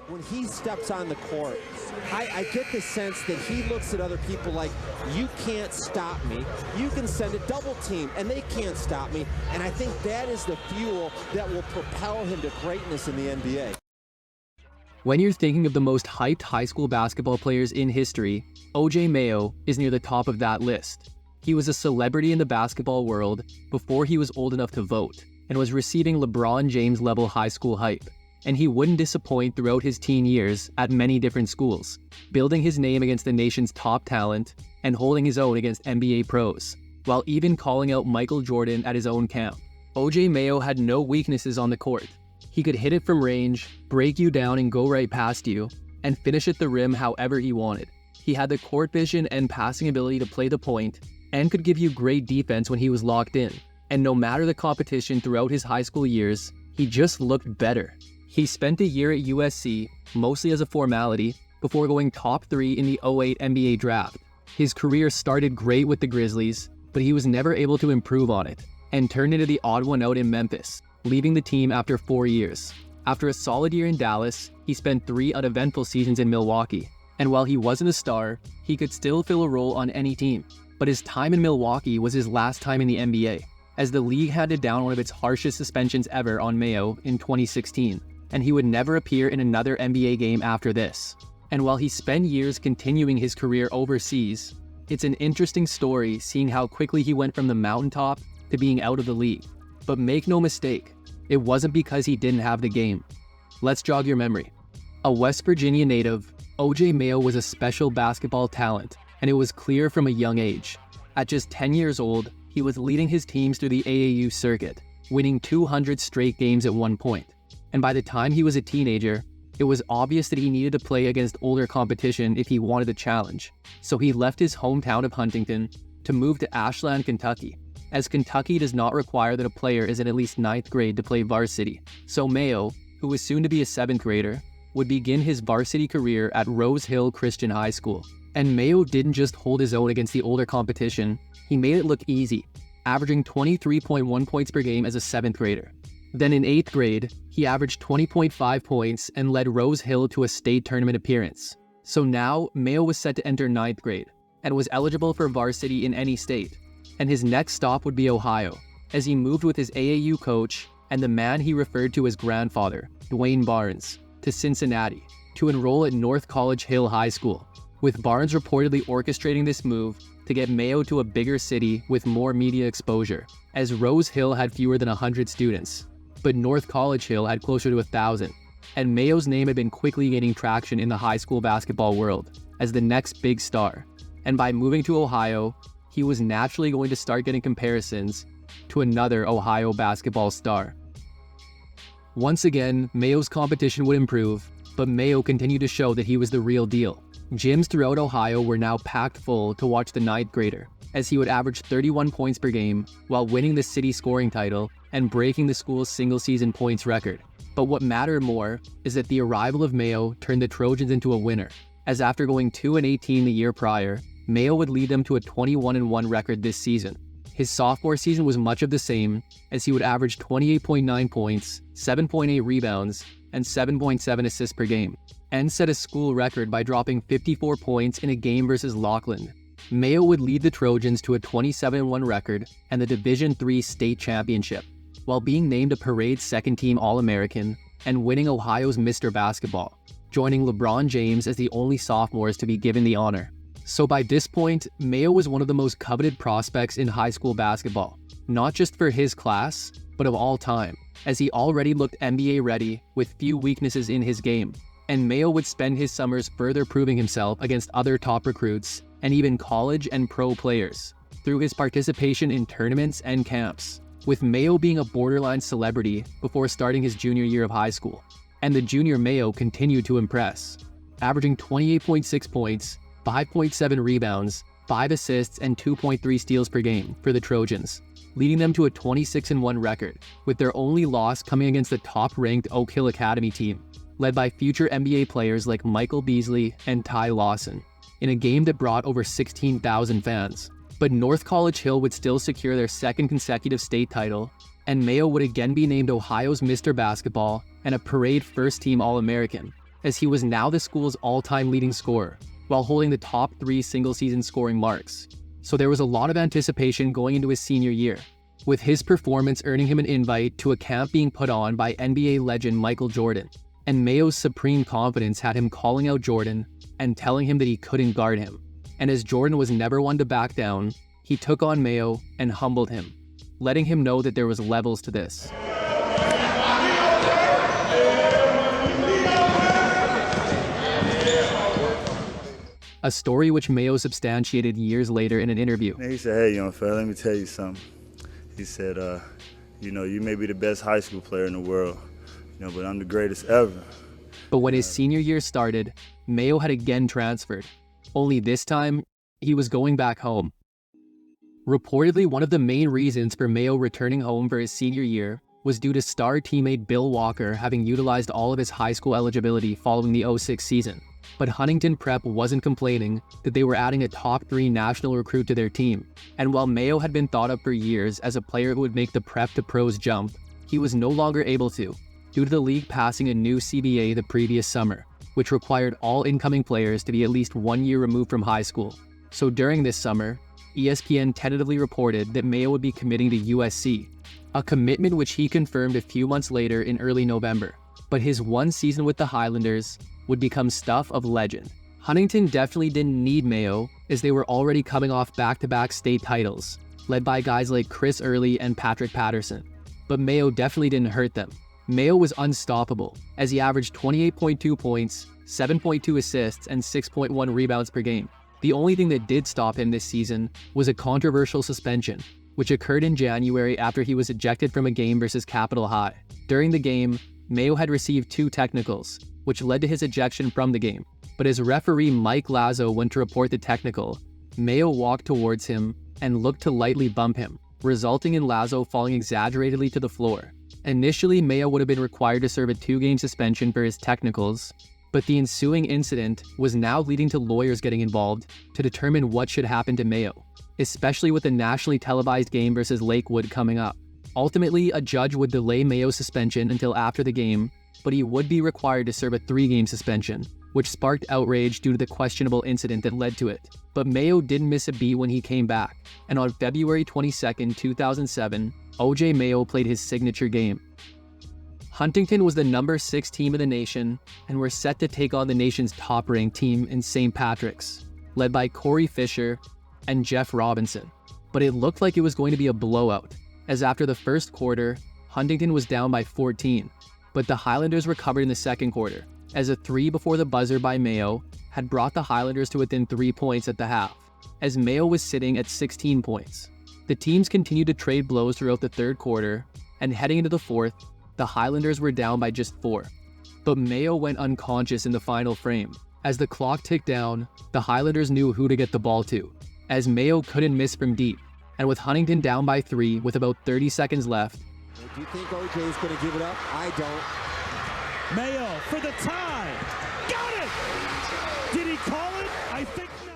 when he steps on the court, I get the sense that he looks at other people like, you can't stop me. You can send a double team, and they can't stop me. And I think that is the fuel that will propel him to greatness in the NBA. When you're thinking of the most hyped high school basketball players in history, OJ Mayo is near the top of that list. He was a celebrity in the basketball world before he was old enough to vote, and was receiving LeBron James level high school hype. And he wouldn't disappoint throughout his teen years at many different schools, building his name against the nation's top talent and holding his own against NBA pros, while even calling out Michael Jordan at his own camp. OJ Mayo had no weaknesses on the court. He could hit it from range, break you down and go right past you, and finish at the rim however he wanted. He had the court vision and passing ability to play the point, and could give you great defense when he was locked in. And no matter the competition throughout his high school years, he just looked better. He spent a year at USC, mostly as a formality, before going top 3 in the 2008 NBA draft. His career started great with the Grizzlies, but he was never able to improve on it, and turned into the odd one out in Memphis, leaving the team after 4 years. After a solid year in Dallas, he spent 3 uneventful seasons in Milwaukee, and while he wasn't a star, he could still fill a role on any team. But his time in Milwaukee was his last time in the NBA, as the league handed down one of its harshest suspensions ever on Mayo in 2016, and he would never appear in another NBA game after this. And while he spent years continuing his career overseas, it's an interesting story seeing how quickly he went from the mountaintop to being out of the league. But make no mistake, it wasn't because he didn't have the game. Let's jog your memory. A West Virginia native, OJ Mayo was a special basketball talent, and it was clear from a young age. At just 10 years old, he was leading his teams through the AAU circuit, winning 200 straight games at one point. And by the time he was a teenager, it was obvious that he needed to play against older competition if he wanted a challenge. So he left his hometown of Huntington to move to Ashland, Kentucky, as Kentucky does not require that a player is in at least 9th grade to play varsity. So Mayo, who was soon to be a 7th grader, would begin his varsity career at Rose Hill Christian High School. And Mayo didn't just hold his own against the older competition, he made it look easy, averaging 23.1 points per game as a 7th grader. Then in 8th grade, he averaged 20.5 points and led Rose Hill to a state tournament appearance. So now, Mayo was set to enter 9th grade, and was eligible for varsity in any state. And his next stop would be Ohio, as he moved with his AAU coach and the man he referred to as grandfather, Dwayne Barnes, to Cincinnati, to enroll at North College Hill High School, with Barnes reportedly orchestrating this move to get Mayo to a bigger city with more media exposure, as Rose Hill had fewer than 100 students, but North College Hill had closer to 1,000, and Mayo's name had been quickly gaining traction in the high school basketball world as the next big star. And by moving to Ohio, he was naturally going to start getting comparisons to another Ohio basketball star. Once again, Mayo's competition would improve, but Mayo continued to show that he was the real deal. Gyms throughout Ohio were now packed full to watch the 9th grader, as he would average 31 points per game while winning the city scoring title and breaking the school's single-season points record. But what mattered more is that the arrival of Mayo turned the Trojans into a winner, as after going 2-18 the year prior, Mayo would lead them to a 21-1 record this season. His sophomore season was much of the same, as he would average 28.9 points, 7.8 rebounds, and 7.7 assists per game, and set a school record by dropping 54 points in a game versus Laughlin. Mayo would lead the Trojans to a 27-1 record and the Division III state championship, while being named a parade second-team All-American and winning Ohio's Mr. Basketball, joining LeBron James as the only sophomores to be given the honor. So by this point, Mayo was one of the most coveted prospects in high school basketball, not just for his class, but of all time, as he already looked NBA ready with few weaknesses in his game. And Mayo would spend his summers further proving himself against other top recruits and even college and pro players through his participation in tournaments and camps, with Mayo being a borderline celebrity before starting his junior year of high school. And the junior Mayo continued to impress, averaging 28.6 points, 5.7 rebounds, 5 assists, and 2.3 steals per game for the Trojans, leading them to a 26-1 record, with their only loss coming against the top-ranked Oak Hill Academy team, led by future NBA players like Michael Beasley and Ty Lawson, in a game that brought over 16,000 fans. But North College Hill would still secure their second consecutive state title, and Mayo would again be named Ohio's Mr. Basketball and a parade first-team All-American, as he was now the school's all-time leading scorer, while holding the top 3 single-season scoring marks. So there was a lot of anticipation going into his senior year, with his performance earning him an invite to a camp being put on by NBA legend Michael Jordan. And Mayo's supreme confidence had him calling out Jordan and telling him that he couldn't guard him. And as Jordan was never one to back down, he took on Mayo and humbled him, letting him know that there was levels to this. A story which Mayo substantiated years later in an interview. He said, "Hey, young fella, let me tell you something." He said, you may be the best high school player in the world, but I'm the greatest ever. But when his senior year started, Mayo had again transferred. Only this time, he was going back home. Reportedly, one of the main reasons for Mayo returning home for his senior year was due to star teammate Bill Walker having utilized all of his high school eligibility following the 06 season. But Huntington Prep wasn't complaining that they were adding a top 3 national recruit to their team. And while Mayo had been thought of for years as a player who would make the prep to pros jump, he was no longer able to, due to the league passing a new CBA the previous summer, which required all incoming players to be at least 1 year removed from high school. So during this summer, ESPN tentatively reported that Mayo would be committing to USC, a commitment which he confirmed a few months later in early November. But his one season with the Highlanders would become stuff of legend. Huntington definitely didn't need Mayo, as they were already coming off back-to-back state titles, led by guys like Chris Early and Patrick Patterson. But Mayo definitely didn't hurt them. Mayo was unstoppable, as he averaged 28.2 points, 7.2 assists, and 6.1 rebounds per game. The only thing that did stop him this season was a controversial suspension, which occurred in January after he was ejected from a game versus Capitol High. During the game, Mayo had received 2 technicals, which led to his ejection from the game. But as referee Mike Lazo went to report the technical, Mayo walked towards him and looked to lightly bump him, resulting in Lazo falling exaggeratedly to the floor. Initially, Mayo would have been required to serve a 2-game suspension for his technicals, but the ensuing incident was now leading to lawyers getting involved to determine what should happen to Mayo, especially with the nationally televised game versus Lakewood coming up. Ultimately, a judge would delay Mayo's suspension until after the game, but he would be required to serve a 3-game suspension, which sparked outrage due to the questionable incident that led to it. But Mayo didn't miss a beat when he came back, and on February 22, 2007, OJ Mayo played his signature game. Huntington was the number 6 team in the nation, and were set to take on the nation's top-ranked team in St. Patrick's, led by Corey Fisher and Jeff Robinson. But it looked like it was going to be a blowout, as after the first quarter, Huntington was down by 14, but the Highlanders recovered in the second quarter, as a 3 before the buzzer by Mayo had brought the Highlanders to within 3 points at the half, as Mayo was sitting at 16 points. The teams continued to trade blows throughout the third quarter, and heading into the fourth, the Highlanders were down by just 4. But Mayo went unconscious in the final frame. As the clock ticked down, the Highlanders knew who to get the ball to, as Mayo couldn't miss from deep, and with Huntington down by 3 with about 30 seconds left. Do you think OJ is going to give it up? I don't. Mayo for the tie. Got it! Did he call it? I think not.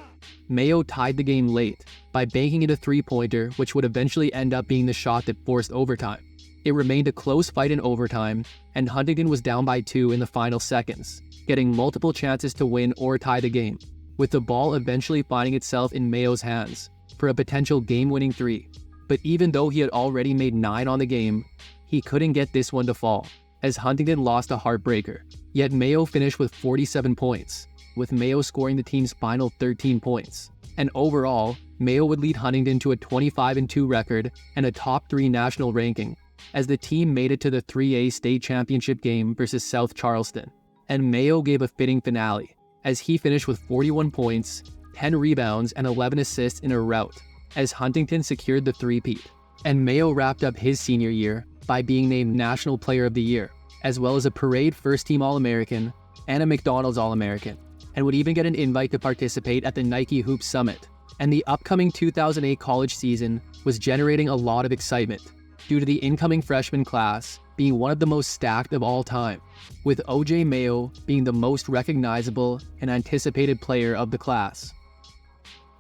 Mayo tied the game late by banking it a 3-pointer, which would eventually end up being the shot that forced overtime. It remained a close fight in overtime, and Huntington was down by 2 in the final seconds, getting multiple chances to win or tie the game, with the ball eventually finding itself in Mayo's hands for a potential game-winning 3. But even though he had already made 9 on the game, he couldn't get this one to fall, as Huntington lost a heartbreaker. Yet Mayo finished with 47 points, with Mayo scoring the team's final 13 points. And overall, Mayo would lead Huntington to a 25-2 record and a top 3 national ranking, as the team made it to the 3A state championship game versus South Charleston. And Mayo gave a fitting finale, as he finished with 41 points, 10 rebounds, and 11 assists in a rout, as Huntington secured the three-peat. And Mayo wrapped up his senior year by being named National Player of the Year, as well as a Parade First-Team All-American and a McDonald's All-American, and would even get an invite to participate at the Nike Hoop Summit. And the upcoming 2008 college season was generating a lot of excitement, due to the incoming freshman class being one of the most stacked of all time, with OJ Mayo being the most recognizable and anticipated player of the class.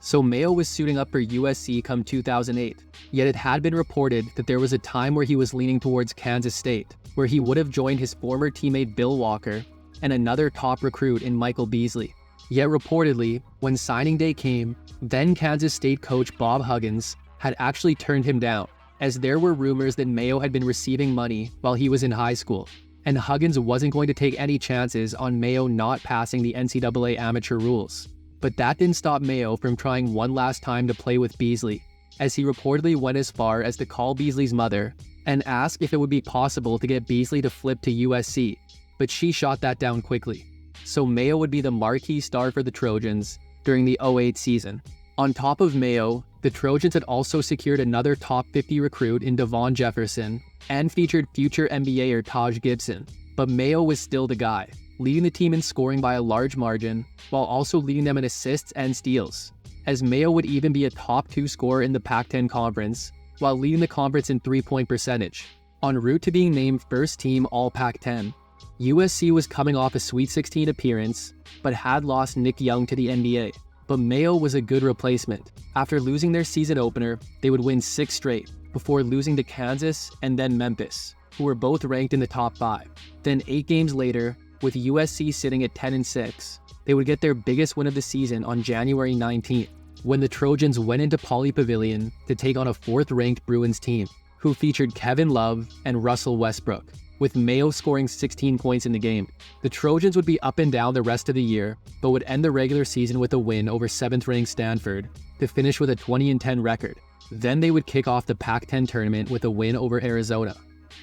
So Mayo was suiting up for USC come 2008, yet it had been reported that there was a time where he was leaning towards Kansas State, where he would have joined his former teammate Bill Walker and another top recruit in Michael Beasley. Yet reportedly, when signing day came, then Kansas State coach Bob Huggins had actually turned him down, as there were rumors that Mayo had been receiving money while he was in high school, and Huggins wasn't going to take any chances on Mayo not passing the NCAA amateur rules. But that didn't stop Mayo from trying one last time to play with Beasley, as he reportedly went as far as to call Beasley's mother and ask if it would be possible to get Beasley to flip to USC, but she shot that down quickly. So Mayo would be the marquee star for the Trojans during the 2008 season. On top of Mayo, the Trojans had also secured another top 50 recruit in Devon Jefferson and featured future NBAer Taj Gibson, but Mayo was still the guy, leading the team in scoring by a large margin while also leading them in assists and steals, as Mayo would even be a top 2 scorer in the Pac-10 conference while leading the conference in three-point percentage. En route to being named first team All-Pac-10, USC was coming off a Sweet 16 appearance but had lost Nick Young to the NBA. But Mayo was a good replacement. After losing their season opener, they would win 6 straight, before losing to Kansas and then Memphis, who were both ranked in the top 5. Then 8 games later, with USC sitting at 10-6, they would get their biggest win of the season on January 19th, when the Trojans went into Pauley Pavilion to take on a 4th-ranked Bruins team, who featured Kevin Love and Russell Westbrook, with Mayo scoring 16 points in the game. The Trojans would be up and down the rest of the year, but would end the regular season with a win over 7th-ranked Stanford to finish with a 20-10 record. Then they would kick off the Pac-10 tournament with a win over Arizona.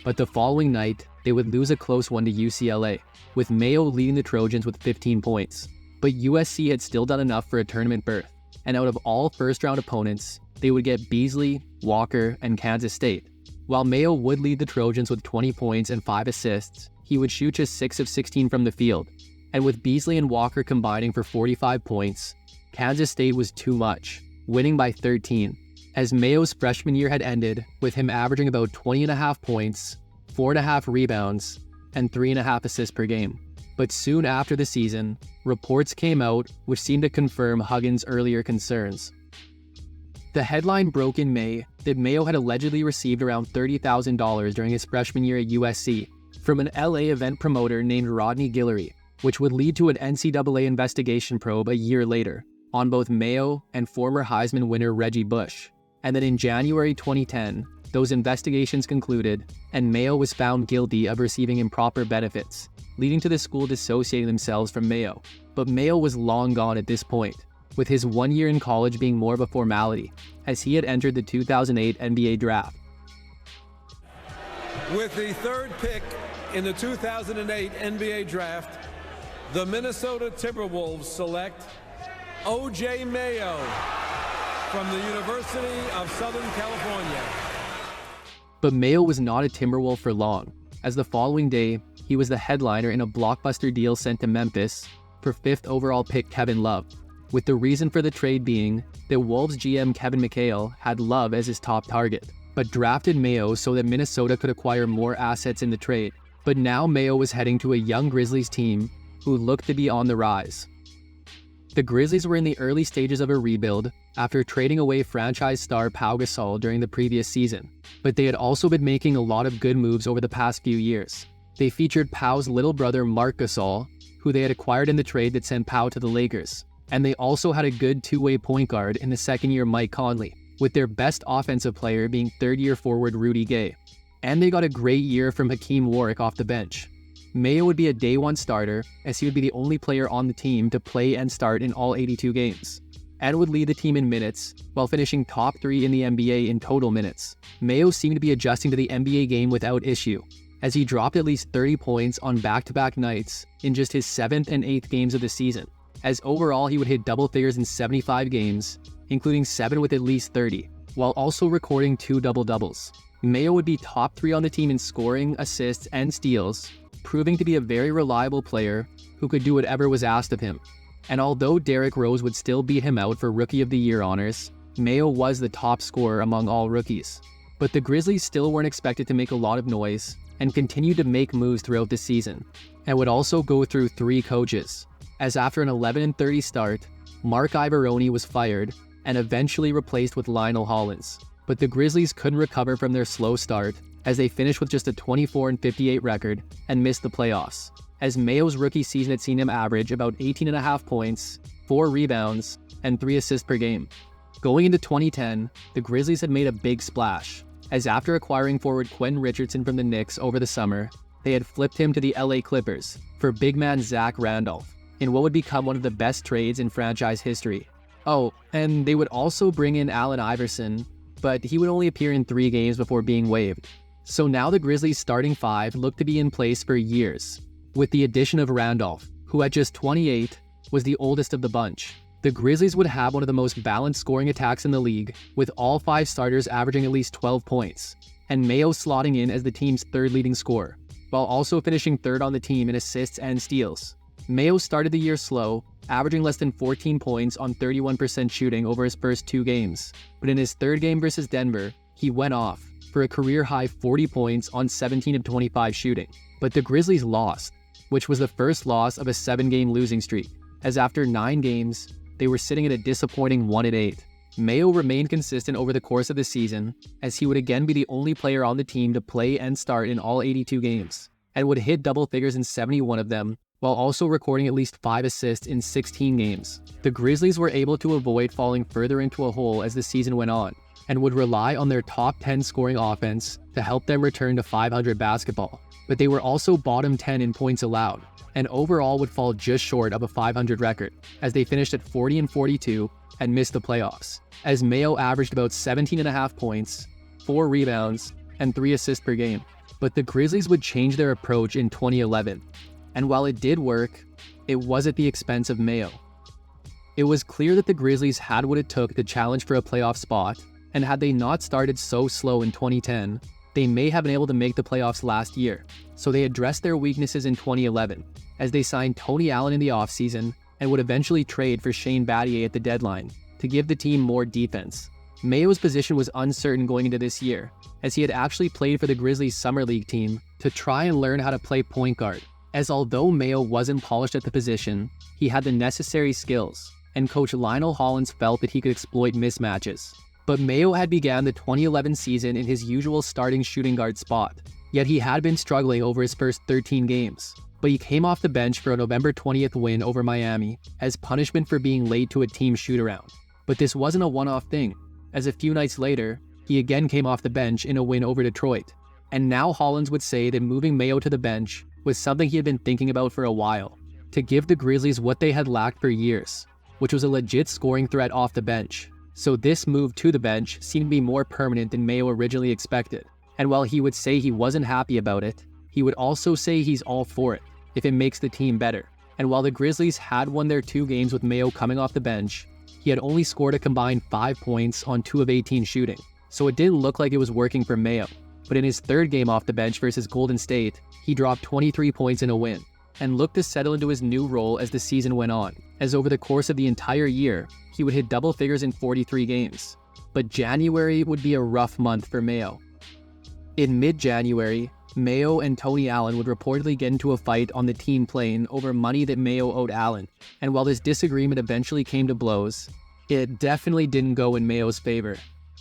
But the following night, they would lose a close one to UCLA, with Mayo leading the Trojans with 15 points. But USC had still done enough for a tournament berth, and out of all first-round opponents, they would get Beasley, Walker, and Kansas State. While Mayo would lead the Trojans with 20 points and 5 assists, he would shoot just 6 of 16 from the field. And with Beasley and Walker combining for 45 points, Kansas State was too much, winning by 13, as Mayo's freshman year had ended with him averaging about 20.5 points, 4.5 rebounds, and 3.5 assists per game. But soon after the season, reports came out which seemed to confirm Huggins' earlier concerns. The headline broke in May that Mayo had allegedly received around $30,000 during his freshman year at USC from an LA event promoter named Rodney Guillory, which would lead to an NCAA investigation probe a year later on both Mayo and former Heisman winner Reggie Bush. And then in January 2010, those investigations concluded, and Mayo was found guilty of receiving improper benefits, leading to the school dissociating themselves from Mayo. But Mayo was long gone at this point, with his 1 year in college being more of a formality, as he had entered the 2008 NBA draft. With the 3rd pick in the 2008 NBA draft, the Minnesota Timberwolves select OJ Mayo from the University of Southern California. But Mayo was not a Timberwolf for long, as the following day, he was the headliner in a blockbuster deal sent to Memphis for 5th overall pick Kevin Love, with the reason for the trade being that Wolves GM Kevin McHale had Love as his top target, but drafted Mayo so that Minnesota could acquire more assets in the trade. But now Mayo was heading to a young Grizzlies team who looked to be on the rise. The Grizzlies were in the early stages of a rebuild after trading away franchise star Pau Gasol during the previous season, but they had also been making a lot of good moves over the past few years. They featured Pau's little brother Marc Gasol, who they had acquired in the trade that sent Pau to the Lakers, and they also had a good two-way point guard in the 2nd-year Mike Conley, with their best offensive player being 3rd-year forward Rudy Gay. And they got a great year from Hakeem Warwick off the bench. Mayo would be a day 1 starter, as he would be the only player on the team to play and start in all 82 games, and would lead the team in minutes, while finishing top 3 in the NBA in total minutes. Mayo seemed to be adjusting to the NBA game without issue, as he dropped at least 30 points on back-to-back nights in just his 7th and 8th games of the season, as overall he would hit double figures in 75 games, including 7 with at least 30, while also recording 2 double-doubles. Mayo would be top 3 on the team in scoring, assists, and steals, proving to be a very reliable player who could do whatever was asked of him. And although Derrick Rose would still beat him out for Rookie of the Year honors, Mayo was the top scorer among all rookies. But the Grizzlies still weren't expected to make a lot of noise and continued to make moves throughout the season, and would also go through 3 coaches, as after an 11-30 start, Mark Ivoroni was fired and eventually replaced with Lionel Hollins. But the Grizzlies couldn't recover from their slow start, as they finished with just a 24-58 record and missed the playoffs. as Mayo's rookie season had seen him average about 18.5 points, 4 rebounds, and 3 assists per game. Going into 2010, the Grizzlies had made a big splash, as after acquiring forward Quentin Richardson from the Knicks over the summer, they had flipped him to the LA Clippers for big man Zach Randolph, in what would become one of the best trades in franchise history. Oh, and they would also bring in Allen Iverson, but he would only appear in 3 games before being waived. So now the Grizzlies' starting 5 looked to be in place for years, with the addition of Randolph, who at just 28 was the oldest of the bunch. The Grizzlies would have one of the most balanced scoring attacks in the league, with all 5 starters averaging at least 12 points, and Mayo slotting in as the team's 3rd leading scorer, while also finishing 3rd on the team in assists and steals. Mayo started the year slow, averaging less than 14 points on 31% shooting over his first 2 games, but in his 3rd game versus Denver, he went off for a career-high 40 points on 17 of 25 shooting. But the Grizzlies lost, which was the first loss of a 7-game losing streak, as after 9 games, they were sitting at a disappointing 1-8. Mayo remained consistent over the course of the season, as he would again be the only player on the team to play and start in all 82 games, and would hit double figures in 71 of them, while also recording at least 5 assists in 16 games. The Grizzlies were able to avoid falling further into a hole as the season went on, and would rely on their top 10 scoring offense to help them return to 500 basketball. But they were also bottom 10 in points allowed, and overall would fall just short of a 500 record, as they finished at 40-42 and missed the playoffs, as Mayo averaged about 17.5 points, 4 rebounds, and 3 assists per game. But the Grizzlies would change their approach in 2011. And while it did work, it was at the expense of Mayo. It was clear that the Grizzlies had what it took to challenge for a playoff spot, and had they not started so slow in 2010, they may have been able to make the playoffs last year. So they addressed their weaknesses in 2011, as they signed Tony Allen in the offseason and would eventually trade for Shane Battier at the deadline to give the team more defense. Mayo's position was uncertain going into this year, as he had actually played for the Grizzlies Summer League team to try and learn how to play point guard, as although Mayo wasn't polished at the position, he had the necessary skills, and coach Lionel Hollins felt that he could exploit mismatches. But Mayo had began the 2011 season in his usual starting shooting guard spot, yet he had been struggling over his first 13 games. But he came off the bench for a November 20th win over Miami as punishment for being late to a team shoot-around. But this wasn't a one-off thing, as a few nights later, he again came off the bench in a win over Detroit. And now Hollins would say that moving Mayo to the bench was something he had been thinking about for a while, to give the Grizzlies what they had lacked for years, which was a legit scoring threat off the bench. So this move to the bench seemed to be more permanent than Mayo originally expected. And while he would say he wasn't happy about it, he would also say he's all for it, if it makes the team better. And while the Grizzlies had won their 2 games with Mayo coming off the bench, he had only scored a combined 5 points on 2 of 18 shooting. So it didn't look like it was working for Mayo. But in his 3rd game off the bench versus Golden State, he dropped 23 points in a win, and looked to settle into his new role as the season went on, as over the course of the entire year, he would hit double figures in 43 games. But January would be a rough month for Mayo. In mid-January, Mayo and Tony Allen would reportedly get into a fight on the team plane over money that Mayo owed Allen, and while this disagreement eventually came to blows, it definitely didn't go in Mayo's favor.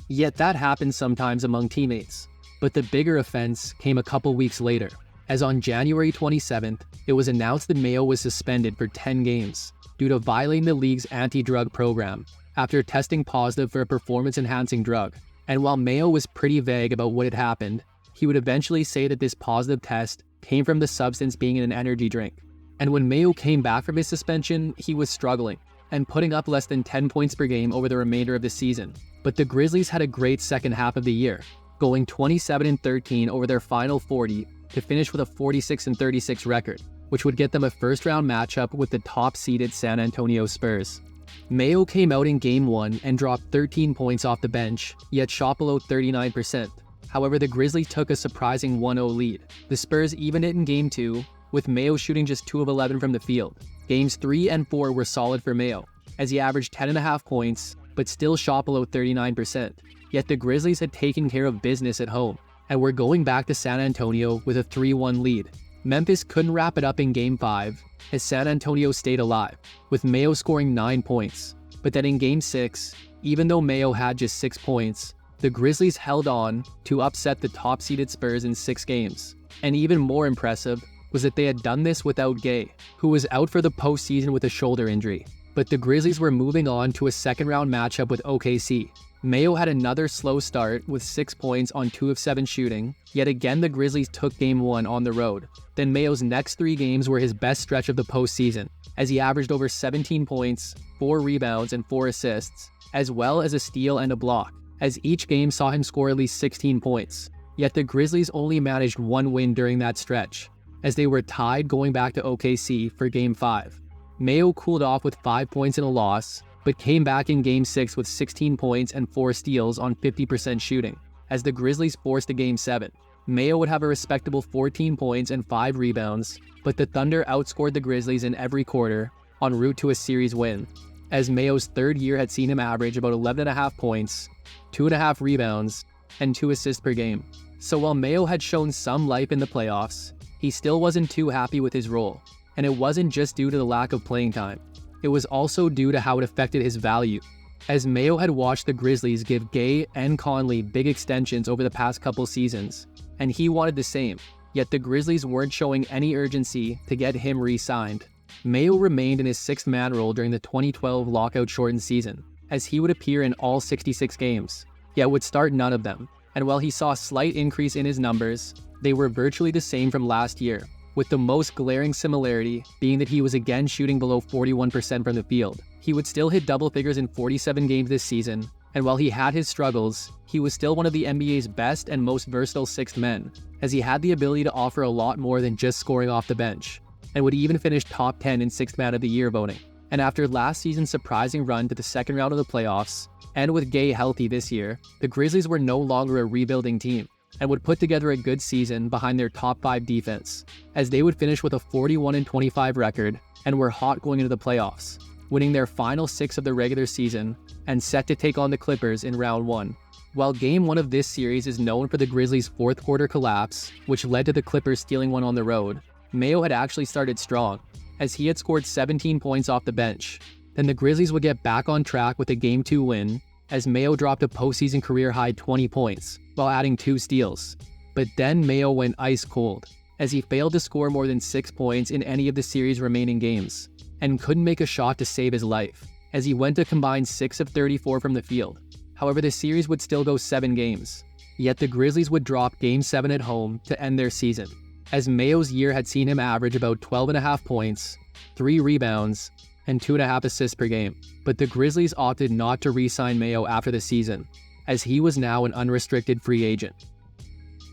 Yet that happens sometimes among teammates. But the bigger offense came a couple weeks later, as on January 27th, it was announced that Mayo was suspended for 10 games due to violating the league's anti-drug program after testing positive for a performance-enhancing drug. And while Mayo was pretty vague about what had happened, he would eventually say that this positive test came from the substance being in an energy drink. And when Mayo came back from his suspension, he was struggling and putting up less than 10 points per game over the remainder of the season. But the Grizzlies had a great second half of the year, going 27-13 over their final 40 to finish with a 46-36 record, which would get them a first-round matchup with the top-seeded San Antonio Spurs. Mayo came out in Game 1 and dropped 13 points off the bench, yet shot below 39%. However, the Grizzlies took a surprising 1-0 lead. The Spurs evened it in Game 2, with Mayo shooting just 2 of 11 from the field. Games 3 and 4 were solid for Mayo, as he averaged 10.5 points, but still shot below 39%. Yet the Grizzlies had taken care of business at home, and were going back to San Antonio with a 3-1 lead. Memphis couldn't wrap it up in Game 5, as San Antonio stayed alive, with Mayo scoring 9 points. But then in Game 6, even though Mayo had just 6 points, the Grizzlies held on to upset the top-seeded Spurs in 6 games. And even more impressive was that they had done this without Gay, who was out for the postseason with a shoulder injury. But the Grizzlies were moving on to a second-round matchup with OKC. Mayo had another slow start with 6 points on 2 of 7 shooting, yet again the Grizzlies took Game 1 on the road. Then Mayo's next 3 games were his best stretch of the postseason, as he averaged over 17 points, 4 rebounds, and 4 assists, as well as a steal and a block, as each game saw him score at least 16 points. Yet the Grizzlies only managed 1 win during that stretch, as they were tied going back to OKC for Game 5. Mayo cooled off with 5 points in a loss, but came back in Game 6 with 16 points and 4 steals on 50% shooting, as the Grizzlies forced a Game 7. Mayo would have a respectable 14 points and 5 rebounds, but the Thunder outscored the Grizzlies in every quarter, en route to a series win, as Mayo's third year had seen him average about 11.5 points, 2.5 rebounds, and 2 assists per game. So while Mayo had shown some life in the playoffs, he still wasn't too happy with his role, and it wasn't just due to the lack of playing time. It was also due to how it affected his value, as Mayo had watched the Grizzlies give Gay and Conley big extensions over the past couple seasons, and he wanted the same, yet the Grizzlies weren't showing any urgency to get him re-signed. Mayo remained in his 6th-man role during the 2012 lockout-shortened season, as he would appear in all 66 games, yet would start none of them, and while he saw a slight increase in his numbers, they were virtually the same from last year, with the most glaring similarity being that he was again shooting below 41% from the field. He would still hit double figures in 47 games this season, and while he had his struggles, he was still one of the NBA's best and most versatile 6th men, as he had the ability to offer a lot more than just scoring off the bench, and would even finish top 10 in 6th Man of the Year voting. And after last season's surprising run to the second round of the playoffs, and with Gay healthy this year, the Grizzlies were no longer a rebuilding team, and would put together a good season behind their top 5 defense, as they would finish with a 41-25 record and were hot going into the playoffs, winning their final 6 of the regular season and set to take on the Clippers in round 1. While Game 1 of this series is known for the Grizzlies' 4th quarter collapse, which led to the Clippers stealing one on the road, Mayo had actually started strong, as he had scored 17 points off the bench. Then the Grizzlies would get back on track with a Game 2 win, as Mayo dropped a postseason career-high 20 points, while adding 2 steals. But then Mayo went ice cold, as he failed to score more than 6 points in any of the series' remaining games, and couldn't make a shot to save his life, as he went to combine 6 of 34 from the field. However, the series would still go 7 games, yet the Grizzlies would drop Game 7 at home to end their season, as Mayo's year had seen him average about 12.5 points, 3 rebounds, and 2.5 assists per game. But the Grizzlies opted not to re-sign Mayo after the season, as he was now an unrestricted free agent.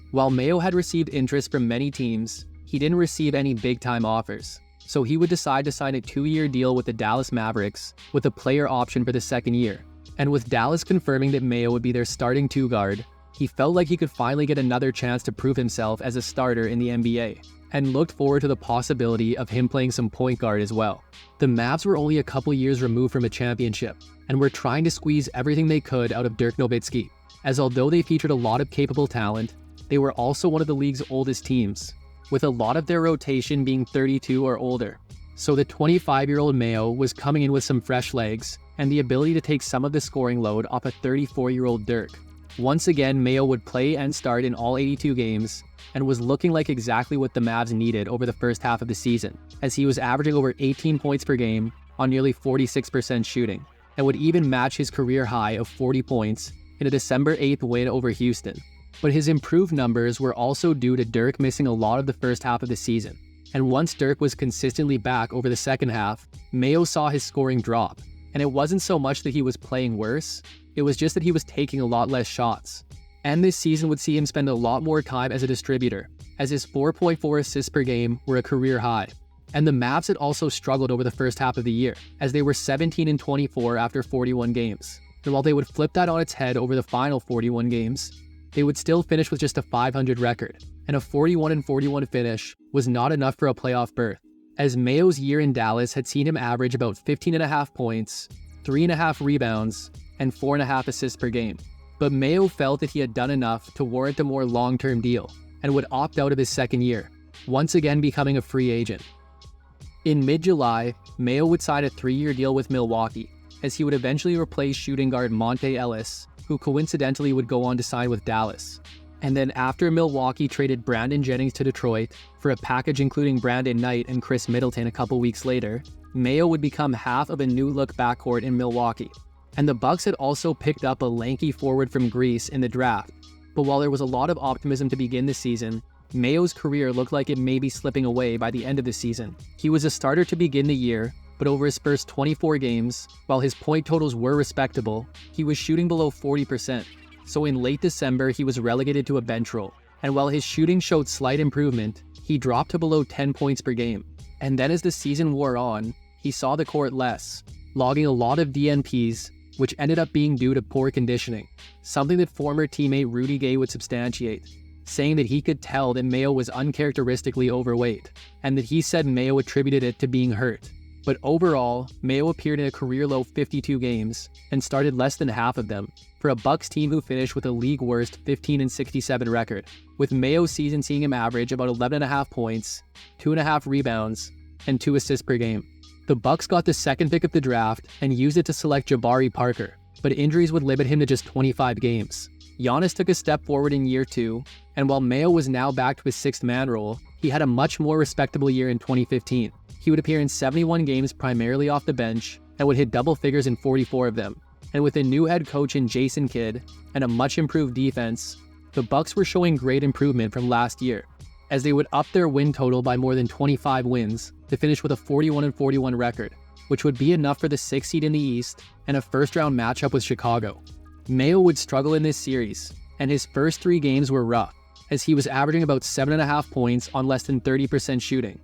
While Mayo had received interest from many teams, he didn't receive any big-time offers, so he would decide to sign a 2-year deal with the Dallas Mavericks with a player option for the 2nd year. And with Dallas confirming that Mayo would be their starting 2-guard, he felt like he could finally get another chance to prove himself as a starter in the NBA, and looked forward to the possibility of him playing some point guard as well. The Mavs were only a couple years removed from a championship, and were trying to squeeze everything they could out of Dirk Nowitzki, as although they featured a lot of capable talent, they were also one of the league's oldest teams, with a lot of their rotation being 32 or older. So the 25-year-old Mayo was coming in with some fresh legs, and the ability to take some of the scoring load off a 34-year-old Dirk. Once again, Mayo would play and start in all 82 games, and was looking like exactly what the Mavs needed over the first half of the season, as he was averaging over 18 points per game on nearly 46% shooting, and would even match his career high of 40 points in a December 8th win over Houston. But his improved numbers were also due to Dirk missing a lot of the first half of the season, and once Dirk was consistently back over the second half, Mayo saw his scoring drop, and it wasn't so much that he was playing worse, it was just that he was taking a lot less shots. And this season would see him spend a lot more time as a distributor, as his 4.4 assists per game were a career high. And the Mavs had also struggled over the first half of the year, as they were 17-24 after 41 games. And while they would flip that on its head over the final 41 games, they would still finish with just a .500 record, and a 41-41 finish was not enough for a playoff berth, as Mayo's year in Dallas had seen him average about 15.5 points, 3.5 rebounds, and 4.5 assists per game. But Mayo felt that he had done enough to warrant a more long-term deal, and would opt out of his second year, once again becoming a free agent. In mid-July, Mayo would sign a 3-year deal with Milwaukee, as he would eventually replace shooting guard Monte Ellis, who coincidentally would go on to sign with Dallas. And then after Milwaukee traded Brandon Jennings to Detroit for a package including Brandon Knight and Chris Middleton a couple weeks later, Mayo would become half of a new-look backcourt in Milwaukee. And the Bucks had also picked up a lanky forward from Greece in the draft. But while there was a lot of optimism to begin the season, Mayo's career looked like it may be slipping away by the end of the season. He was a starter to begin the year, but over his first 24 games, while his point totals were respectable, he was shooting below 40%. So in late December, he was relegated to a bench role. And while his shooting showed slight improvement, he dropped to below 10 points per game. And then as the season wore on, he saw the court less, logging a lot of DNPs, which ended up being due to poor conditioning, something that former teammate Rudy Gay would substantiate, saying that he could tell that Mayo was uncharacteristically overweight, and that he said Mayo attributed it to being hurt. But overall, Mayo appeared in a career-low 52 games and started less than half of them, for a Bucks team who finished with a league-worst 15-67 record, with Mayo's season seeing him average about 11.5 points, 2.5 rebounds, and 2 assists per game. The Bucks got the second pick of the draft and used it to select Jabari Parker, but injuries would limit him to just 25 games. Giannis took a step forward in year 2, and while Mayo was now back to his sixth-man role, he had a much more respectable year in 2015. He would appear in 71 games primarily off the bench and would hit double figures in 44 of them. And with a new head coach in Jason Kidd and a much improved defense, the Bucks were showing great improvement from last year, as they would up their win total by more than 25 wins to finish with a 41-41 record, which would be enough for the 6th seed in the East and a first-round matchup with Chicago. Mayo would struggle in this series, and his first 3 games were rough, as he was averaging about 7.5 points on less than 30% shooting,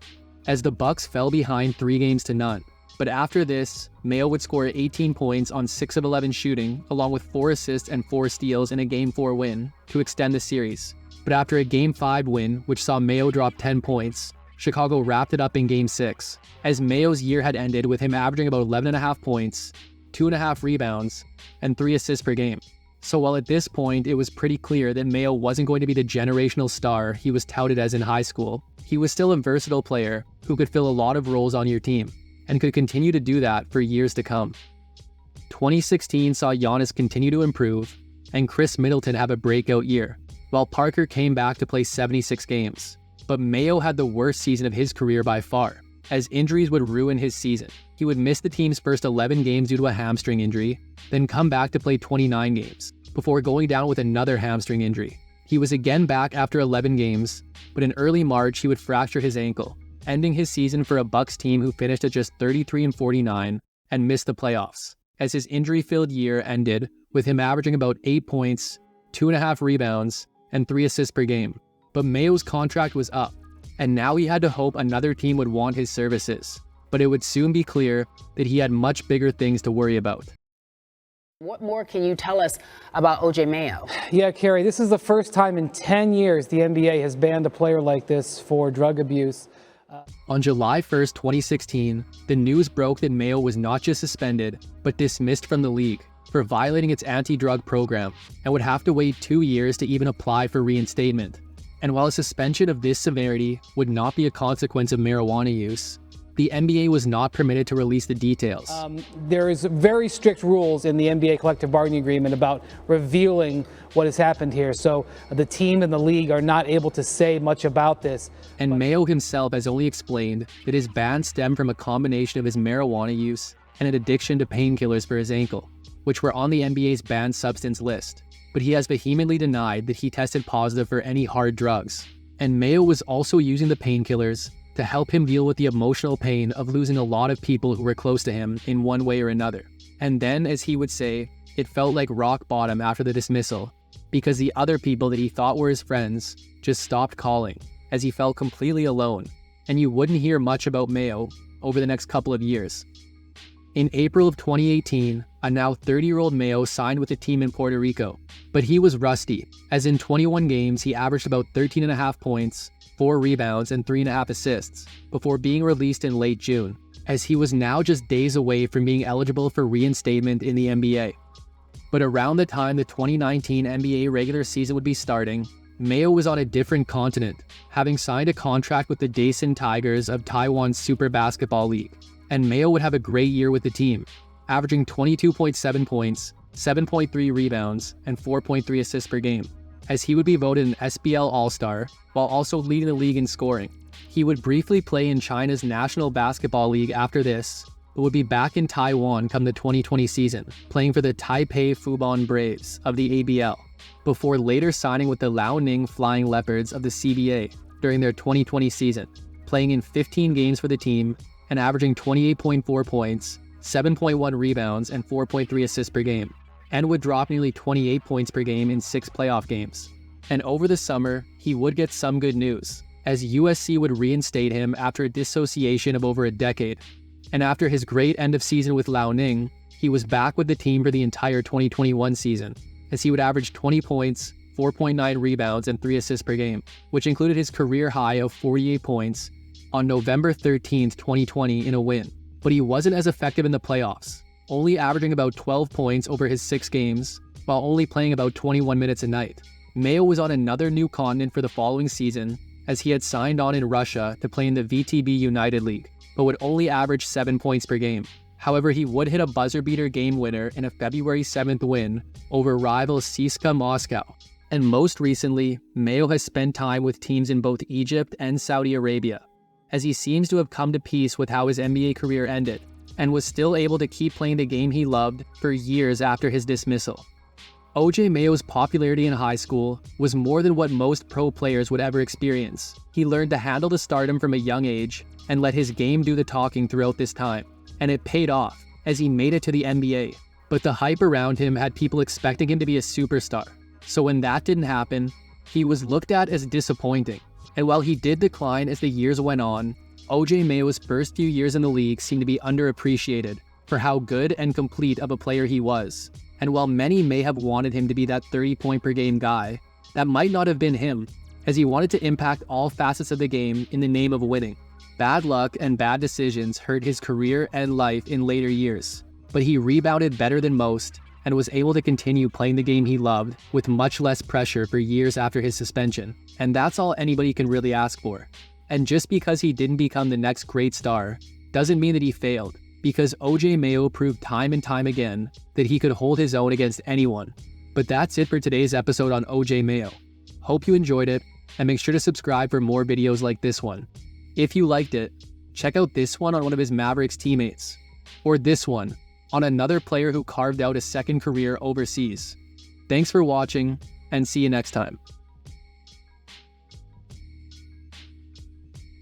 as the Bucks fell behind 3-0. But after this, Mayo would score 18 points on 6 of 11 shooting, along with 4 assists and 4 steals in a Game 4 win to extend the series. But after a Game 5 win, which saw Mayo drop 10 points, Chicago wrapped it up in Game 6, as Mayo's year had ended with him averaging about 11.5 points, 2.5 rebounds, and 3 assists per game. So while at this point it was pretty clear that Mayo wasn't going to be the generational star he was touted as in high school, he was still a versatile player who could fill a lot of roles on your team, and could continue to do that for years to come. 2016 saw Giannis continue to improve, and Chris Middleton have a breakout year, while Parker came back to play 76 games. But Mayo had the worst season of his career by far, as injuries would ruin his season. He would miss the team's first 11 games due to a hamstring injury, then come back to play 29 games, before going down with another hamstring injury. He was again back after 11 games, but in early March he would fracture his ankle, ending his season for a Bucks team who finished at just 33-49 and missed the playoffs, as his injury-filled year ended with him averaging about 8 points, 2.5 rebounds, and 3 assists per game. But Mayo's contract was up, and now he had to hope another team would want his services. But it would soon be clear that he had much bigger things to worry about. What more can you tell us about OJ Mayo? Yeah, Carrie, this is the first time in 10 years the NBA has banned a player like this for drug abuse. On July 1st, 2016, the news broke that Mayo was not just suspended, but dismissed from the league for violating its anti-drug program, and would have to wait 2 years to even apply for reinstatement. And while a suspension of this severity would not be a consequence of marijuana use, the NBA was not permitted to release the details. There is very strict rules in the NBA collective bargaining agreement about revealing what has happened here. So the team and the league are not able to say much about this. And Mayo himself has only explained that his ban stemmed from a combination of his marijuana use and an addiction to painkillers for his ankle, which were on the NBA's banned substance list. But he has vehemently denied that he tested positive for any hard drugs. And Mayo was also using the painkillers to help him deal with the emotional pain of losing a lot of people who were close to him in one way or another. And then, as he would say, it felt like rock bottom after the dismissal, because the other people that he thought were his friends just stopped calling, as he felt completely alone, and you wouldn't hear much about Mayo over the next couple of years. In April of 2018, a now 30-year-old Mayo signed with a team in Puerto Rico, but he was rusty, as in 21 games he averaged about 13.5 points, 4 rebounds, and 3.5 assists, before being released in late June, as he was now just days away from being eligible for reinstatement in the NBA. But around the time the 2019 NBA regular season would be starting, Mayo was on a different continent, having signed a contract with the Daesan Tigers of Taiwan's Super Basketball League. And Mayo would have a great year with the team, averaging 22.7 points, 7.3 rebounds, and 4.3 assists per game, as he would be voted an SBL All-Star while also leading the league in scoring. He would briefly play in China's National Basketball League after this, but would be back in Taiwan come the 2020 season, playing for the Taipei Fubon Braves of the ABL, before later signing with the Liaoning Flying Leopards of the CBA during their 2020 season, playing in 15 games for the team and averaging 28.4 points, 7.1 rebounds, and 4.3 assists per game, and would drop nearly 28 points per game in 6 playoff games. And over the summer, he would get some good news, as USC would reinstate him after a dissociation of over a decade. And after his great end of season with Liaoning, he was back with the team for the entire 2021 season, as he would average 20 points, 4.9 rebounds, and 3 assists per game, which included his career high of 48 points on November 13, 2020 in a win. But he wasn't as effective in the playoffs, only averaging about 12 points over his 6 games, while only playing about 21 minutes a night. Mayo was on another new continent for the following season, as he had signed on in Russia to play in the VTB United League, but would only average 7 points per game. However, he would hit a buzzer-beater game winner in a February 7th win over rival CSKA Moscow. And most recently, Mayo has spent time with teams in both Egypt and Saudi Arabia, as he seems to have come to peace with how his NBA career ended, and was still able to keep playing the game he loved for years after his dismissal. OJ Mayo's popularity in high school was more than what most pro players would ever experience. He learned to handle the stardom from a young age and let his game do the talking throughout this time, and it paid off as he made it to the NBA. But the hype around him had people expecting him to be a superstar, so when that didn't happen, he was looked at as disappointing. And while he did decline as the years went on, OJ Mayo's first few years in the league seemed to be underappreciated for how good and complete of a player he was. And while many may have wanted him to be that 30-point-per-game guy, that might not have been him, as he wanted to impact all facets of the game in the name of winning. Bad luck and bad decisions hurt his career and life in later years, but he rebounded better than most and was able to continue playing the game he loved with much less pressure for years after his suspension. And that's all anybody can really ask for. And just because he didn't become the next great star doesn't mean that he failed, because OJ Mayo proved time and time again that he could hold his own against anyone. But that's it for today's episode on OJ Mayo. Hope you enjoyed it, and make sure to subscribe for more videos like this one. If you liked it, check out this one on one of his Mavericks teammates, or this one on another player who carved out a second career overseas. Thanks for watching, and see you next time.